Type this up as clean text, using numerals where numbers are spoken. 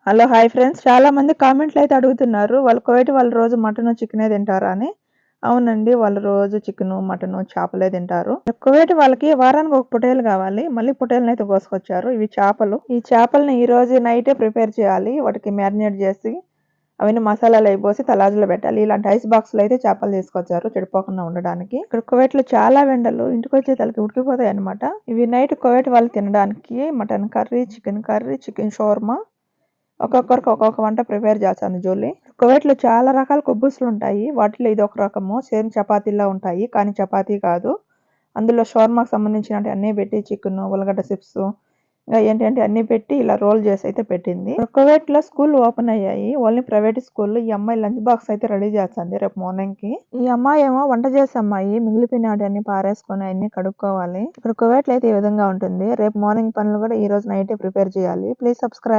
Hello hi friends. చాలా మంది కామెంట్లు అయితే అడుగుతున్నారు. వాళ్ళు రోజు మటను, చికెనే తింటారా అని. అవునండి. వాళ్ళు రోజు చికెను, మటను, చేపలే తింటారు. కువైట్ వాళ్ళకి వారానికి ఒక పొట్టేలు కావాలి. మళ్ళీ పొట్టేలునైతే కోసుకొచ్చారు. ఇవి చేపలు. ఈ చేపల్ని ఈ రోజు నైటే ప్రిపేర్ చేయాలి. వాటికి మ్యారినేట్ చేసి అవన్నీ మసాలాలు అయిపోసి తలాజులో పెట్టాలి. ఇలాంటి ఐస్ బాక్స్‌లో అయితే చేపలు తీసుకొచ్చారు చెడిపోకుండా ఉండడానికి. ఇక్కడ కువైట్‌లో చాలా ఎండలు ఇంటికొచ్చేసరికి ఉడికిపోతాయన్నమాట. ఇవి నైట్ కువైట్ వాళ్ళు తినడానికి మటన్ కర్రీ, చికెన్ షవర్మా ఒక్కొక్కరికి ఒక్కొక్క వంట ప్రిపేర్ చేస్తాను జూలీ. కువైట్‌లో చాలా రకాల కుబ్బూసులుంటాయి. వాటిలో ఇదొక రకము. సేమ్ చపాతీలా ఉంటాయి. కానీ చపాతీ కాదు. అందులో షవర్మాకి సంబంధించినవి అన్నీ పెట్టి చికెను, ఉల్లగడ్డ చిప్సు ఇంకా ఏంటంటే అన్నీ పెట్టి ఇలా రోల్ చేసి అయితే పెట్టింది. కువైట్‌లో స్కూల్ ఓపెన్ అయ్యాయి. ఓన్లీ ప్రైవేట్ స్కూల్‌లు. ఈ అమ్మాయి లంచ్ బాక్స్ అయితే రెడీ చేస్తుంది రేపు మార్నింగ్‌కి. ఈ అమ్మాయి ఏమో వంట చేసే అమ్మాయి. మిగిలిపోయినవన్నీ పారేసుకొని అన్నీ కడుక్కోవాలి. ఇక్కడ కువైట్‌లో అయితే ఈ విధంగా ఉంటుంది. రేపు మార్నింగ్ పనులు కూడా ఈ రోజు నైటే ప్రిపేర్ చేయాలి. Please subscribe.